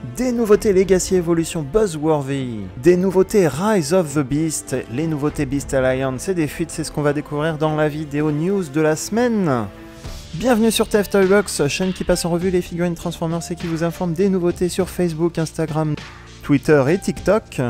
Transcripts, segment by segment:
Des nouveautés Legacy Evolution buzzworthy, des nouveautés Rise of the Beast, les nouveautés Beast Alliance et des fuites, c'est ce qu'on va découvrir dans la vidéo news de la semaine. Bienvenue sur TF Toybox, chaîne qui passe en revue les figurines Transformers et qui vous informe des nouveautés sur Facebook, Instagram, Twitter et TikTok.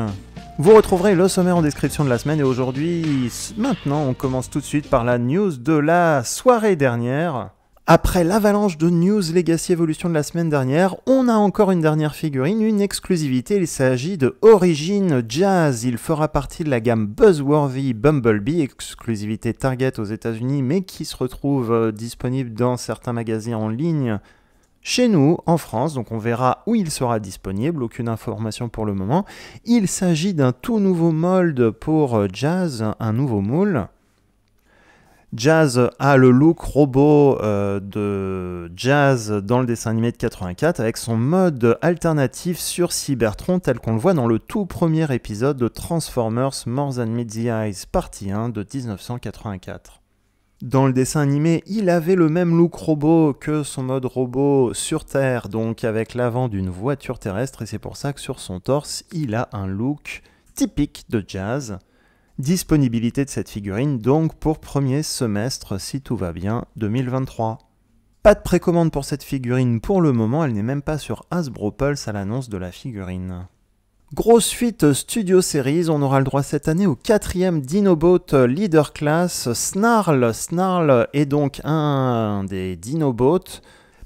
Vous retrouverez le sommaire en description de la semaine et aujourd'hui, maintenant, on commence tout de suite par la news de la soirée dernière. Après l'avalanche de news Legacy Evolution de la semaine dernière, on a encore une dernière figurine, une exclusivité, il s'agit de Origin Jazz. Il fera partie de la gamme buzzworthy Bumblebee, exclusivité Target aux États-Unis, mais qui se retrouve disponible dans certains magasins en ligne chez nous, en France, donc on verra où il sera disponible, aucune information pour le moment. Il s'agit d'un tout nouveau mold pour Jazz, un nouveau moule. Jazz a le look robot de Jazz dans le dessin animé de 84 avec son mode alternatif sur Cybertron tel qu'on le voit dans le tout premier épisode de Transformers More Than Meets the Eyes partie 1 de 1984. Dans le dessin animé, il avait le même look robot que son mode robot sur Terre, donc avec l'avant d'une voiture terrestre, et c'est pour ça que sur son torse, il a un look typique de Jazz. Disponibilité de cette figurine donc pour premier semestre, si tout va bien, 2023. Pas de précommande pour cette figurine pour le moment, elle n'est même pas sur Hasbro Pulse à l'annonce de la figurine. Grosse fuite Studio Series, on aura le droit cette année au 4e Dinobot Leader Class. Snarl est donc un des Dinobots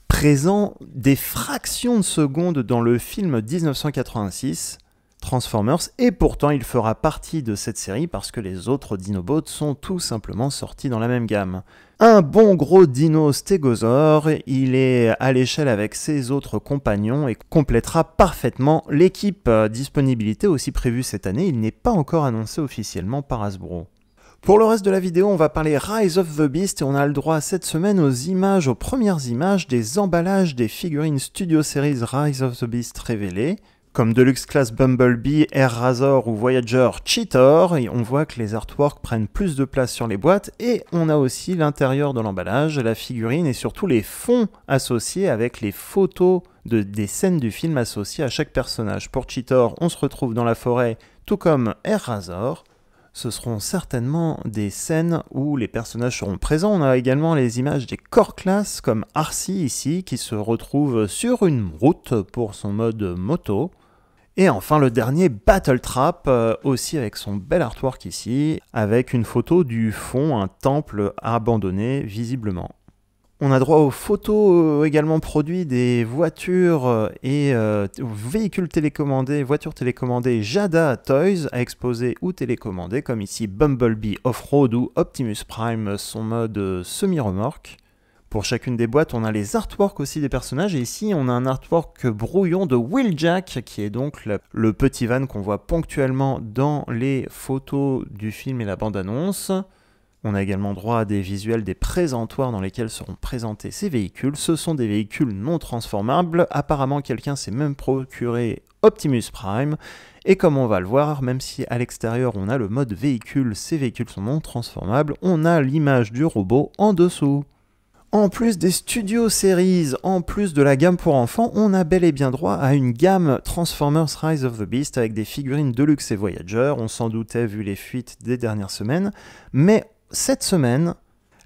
présent des fractions de secondes dans le film 1986. Transformers, et pourtant il fera partie de cette série parce que les autres Dinobots sont tout simplement sortis dans la même gamme. Un bon gros dino stégosaure, il est à l'échelle avec ses autres compagnons et complétera parfaitement l'équipe. Disponibilité aussi prévue cette année, il n'est pas encore annoncé officiellement par Hasbro. Pour le reste de la vidéo, on va parler Rise of the Beast et on a le droit cette semaine aux premières images des emballages des figurines Studio Series Rise of the Beast révélées. Comme Deluxe Class Bumblebee, Air Razor ou Voyager Cheetor, et on voit que les artworks prennent plus de place sur les boîtes, et on a aussi l'intérieur de l'emballage, la figurine et surtout les fonds associés avec les photos des scènes du film associées à chaque personnage. Pour Cheetor, on se retrouve dans la forêt, tout comme Air Razor. Ce seront certainement des scènes où les personnages seront présents. On a également les images des Core Class comme Arcee ici, qui se retrouve sur une route pour son mode moto. Et enfin le dernier Battle Trap, aussi avec son bel artwork ici, avec une photo du fond, un temple abandonné visiblement. On a droit aux photos également produites des voitures et véhicules télécommandés, voitures télécommandées Jada Toys à exposer ou télécommander, comme ici Bumblebee Off-Road ou Optimus Prime, son mode semi-remorque. Pour chacune des boîtes, on a les artworks aussi des personnages, et ici on a un artwork brouillon de Wheeljack, qui est donc le petit van qu'on voit ponctuellement dans les photos du film et la bande-annonce. On a également droit à des visuels des présentoirs dans lesquels seront présentés ces véhicules. Ce sont des véhicules non transformables, apparemment quelqu'un s'est même procuré Optimus Prime, et comme on va le voir, même si à l'extérieur on a le mode véhicule, ces véhicules sont non transformables, on a l'image du robot en dessous. En plus des Studio Series, en plus de la gamme pour enfants, on a bel et bien droit à une gamme Transformers Rise of the Beast avec des figurines Deluxe et Voyager. On s'en doutait vu les fuites des dernières semaines. Mais cette semaine,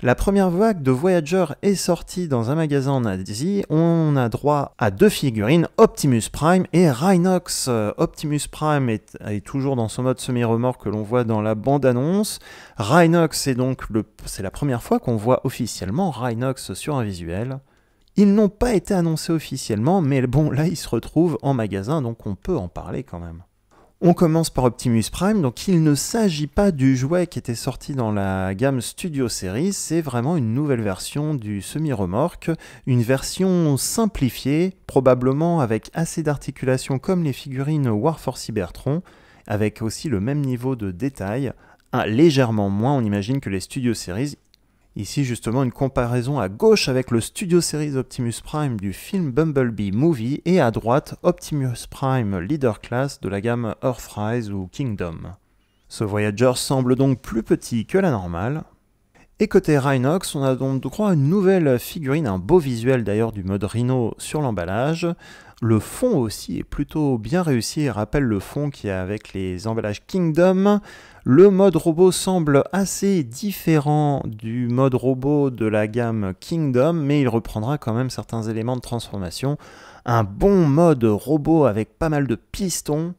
la première vague de Voyager est sortie dans un magasin en Asie. On a droit à deux figurines, Optimus Prime et Rhinox. Optimus Prime est toujours dans son mode semi-remorque que l'on voit dans la bande-annonce. Rhinox, c'est la première fois qu'on voit officiellement Rhinox sur un visuel. Ils n'ont pas été annoncés officiellement, mais bon, là ils se retrouvent en magasin, donc on peut en parler quand même. On commence par Optimus Prime, donc il ne s'agit pas du jouet qui était sorti dans la gamme Studio Series, c'est vraiment une nouvelle version du semi-remorque, une version simplifiée, probablement avec assez d'articulation comme les figurines War for Cybertron, avec aussi le même niveau de détail, légèrement moins on imagine que les Studio Series. Ici justement une comparaison à gauche avec le Studio Series Optimus Prime du film Bumblebee Movie et à droite Optimus Prime Leader Class de la gamme Earthrise ou Kingdom. Ce Voyager semble donc plus petit que la normale. Et côté Rhinox, on a donc droit à une nouvelle figurine, un beau visuel d'ailleurs du mode Rhino sur l'emballage. Le fond aussi est plutôt bien réussi et rappelle le fond qu'il y a avec les emballages Kingdom. Le mode robot semble assez différent du mode robot de la gamme Kingdom, mais il reprendra quand même certains éléments de transformation. Un bon mode robot avec pas mal de pistons,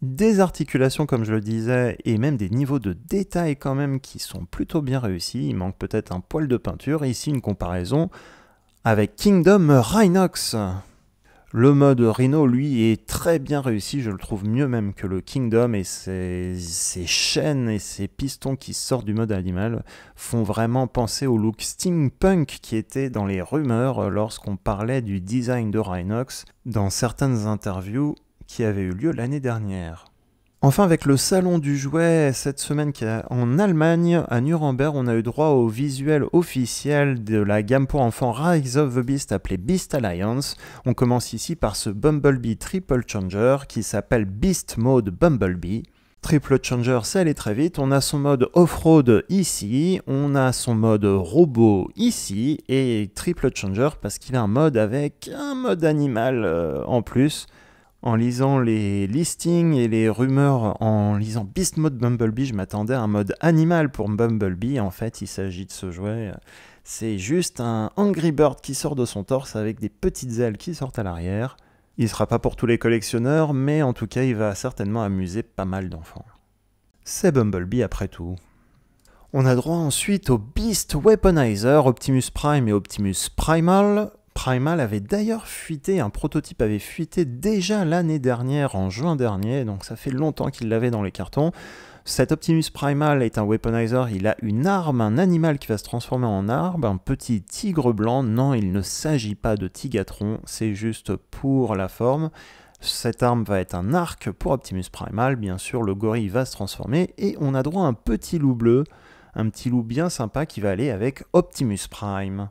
des articulations comme je le disais, et même des niveaux de détail quand même qui sont plutôt bien réussis. Il manque peut-être un poil de peinture. Et ici une comparaison avec Kingdom Rhinox. Le mode Rhino, lui, est très bien réussi, je le trouve mieux même que le Kingdom, et ses chaînes et ses pistons qui sortent du mode animal font vraiment penser au look steampunk qui était dans les rumeurs lorsqu'on parlait du design de Rhinox dans certaines interviews qui avaient eu lieu l'année dernière. Enfin, avec le salon du jouet, cette semaine en Allemagne, à Nuremberg, on a eu droit au visuel officiel de la gamme pour enfants Rise of the Beast appelée Beast Alliance. On commence ici par ce Bumblebee Triple Changer qui s'appelle Beast Mode Bumblebee. Triple Changer, ça allait très vite. On a son mode off-road ici, on a son mode robot ici, et Triple Changer parce qu'il a un mode avec un mode animal en plus. En lisant les listings et les rumeurs, en lisant Beast Mode Bumblebee, je m'attendais à un mode animal pour Bumblebee. En fait, il s'agit de ce jouet. C'est juste un Angry Bird qui sort de son torse avec des petites ailes qui sortent à l'arrière. Il ne sera pas pour tous les collectionneurs, mais en tout cas, il va certainement amuser pas mal d'enfants. C'est Bumblebee après tout. On a droit ensuite au Beast Weaponizer, Optimus Prime et Optimus Primal. Primal avait d'ailleurs fuité, un prototype avait fuité déjà l'année dernière, en juin dernier, donc ça fait longtemps qu'il l'avait dans les cartons. Cet Optimus Primal est un weaponizer, il a une arme, un animal qui va se transformer en arbre, un petit tigre blanc. Non, il ne s'agit pas de Tigatron, c'est juste pour la forme. Cette arme va être un arc pour Optimus Primal, bien sûr le gorille va se transformer, et on a droit à un petit loup bleu, un petit loup bien sympa qui va aller avec Optimus Prime.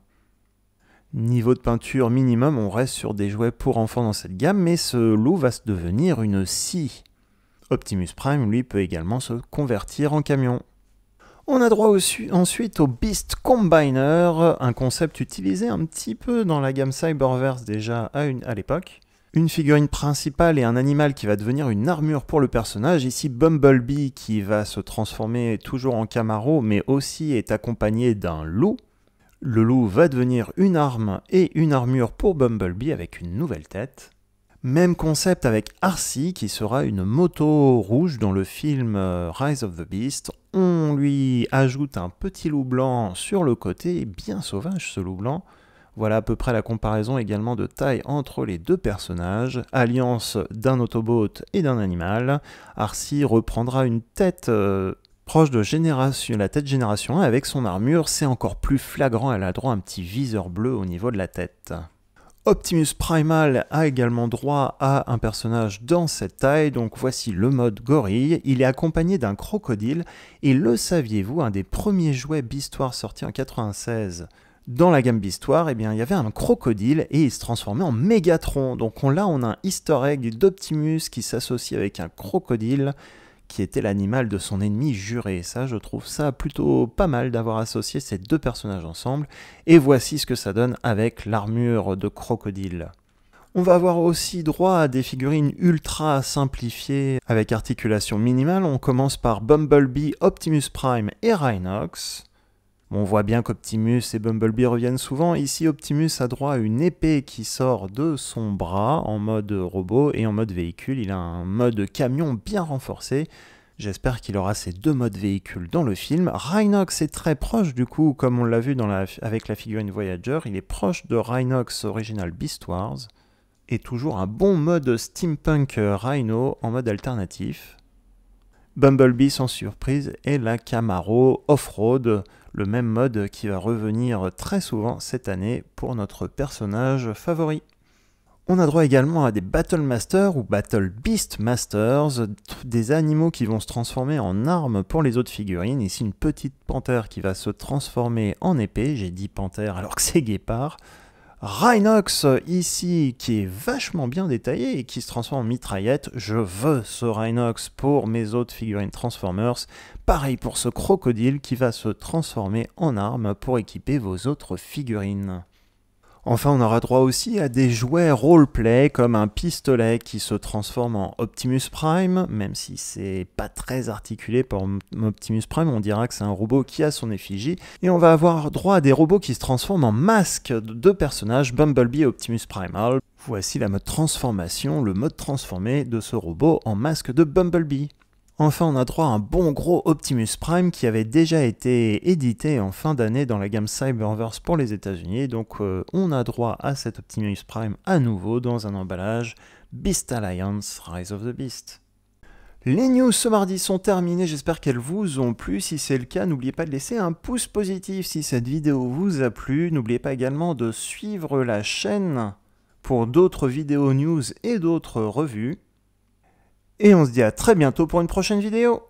Niveau de peinture minimum, on reste sur des jouets pour enfants dans cette gamme, mais ce loup va se devenir une scie. Optimus Prime, lui, peut également se convertir en camion. On a droit ensuite au Beast Combiner, un concept utilisé un petit peu dans la gamme Cyberverse déjà à l'époque. Une figurine principale et un animal qui va devenir une armure pour le personnage. Ici, Bumblebee qui va se transformer toujours en Camaro, mais aussi est accompagné d'un loup. Le loup va devenir une arme et une armure pour Bumblebee avec une nouvelle tête. Même concept avec Arcee qui sera une moto rouge dans le film Rise of the Beast. On lui ajoute un petit loup blanc sur le côté, bien sauvage ce loup blanc. Voilà à peu près la comparaison également de taille entre les deux personnages. Alliance d'un Autobot et d'un animal. Arcee reprendra une tête proche de la tête génération 1 avec son armure, c'est encore plus flagrant, elle a droit à un petit viseur bleu au niveau de la tête. Optimus Primal a également droit à un personnage dans cette taille, donc voici le mode gorille. Il est accompagné d'un crocodile, et le saviez-vous, un des premiers jouets Beastoir sortis en 96 dans la gamme Beastoir, eh bien, il y avait un crocodile et il se transformait en Mégatron. Donc là, on a un easter egg d'Optimus qui s'associe avec un crocodile, qui était l'animal de son ennemi juré. Ça, je trouve ça plutôt pas mal d'avoir associé ces deux personnages ensemble. Et voici ce que ça donne avec l'armure de crocodile. On va avoir aussi droit à des figurines ultra simplifiées avec articulation minimale. On commence par Bumblebee, Optimus Prime et Rhinox. On voit bien qu'Optimus et Bumblebee reviennent souvent. Ici, Optimus a droit à une épée qui sort de son bras en mode robot et en mode véhicule. Il a un mode camion bien renforcé. J'espère qu'il aura ces deux modes véhicules dans le film. Rhinox est très proche du coup, comme on l'a vu avec la figurine Voyager. Il est proche de Rhinox Original Beast Wars. Et toujours un bon mode steampunk Rhino en mode alternatif. Bumblebee, sans surprise, est la Camaro Off-Road, le même mode qui va revenir très souvent cette année pour notre personnage favori. On a droit également à des Battle Masters ou Battle Beast Masters, des animaux qui vont se transformer en armes pour les autres figurines. Ici, une petite panthère qui va se transformer en épée. J'ai dit panthère alors que c'est guépard. Rhinox, ici, qui est vachement bien détaillé et qui se transforme en mitraillette. Je veux ce Rhinox pour mes autres figurines Transformers. Pareil pour ce crocodile qui va se transformer en arme pour équiper vos autres figurines. Enfin, on aura droit aussi à des jouets roleplay comme un pistolet qui se transforme en Optimus Prime, même si c'est pas très articulé pour Optimus Prime, on dira que c'est un robot qui a son effigie. Et on va avoir droit à des robots qui se transforment en masques de deux personnages, Bumblebee et Optimus Primal. Voici la mode transformation, le mode transformé de ce robot en masque de Bumblebee. Enfin, on a droit à un bon gros Optimus Prime qui avait déjà été édité en fin d'année dans la gamme Cyberverse pour les États-Unis. Donc, on a droit à cet Optimus Prime à nouveau dans un emballage Beast Alliance Rise of the Beast. Les news ce mardi sont terminées, j'espère qu'elles vous ont plu. Si c'est le cas, n'oubliez pas de laisser un pouce positif si cette vidéo vous a plu. N'oubliez pas également de suivre la chaîne pour d'autres vidéos news et d'autres revues. Et on se dit à très bientôt pour une prochaine vidéo.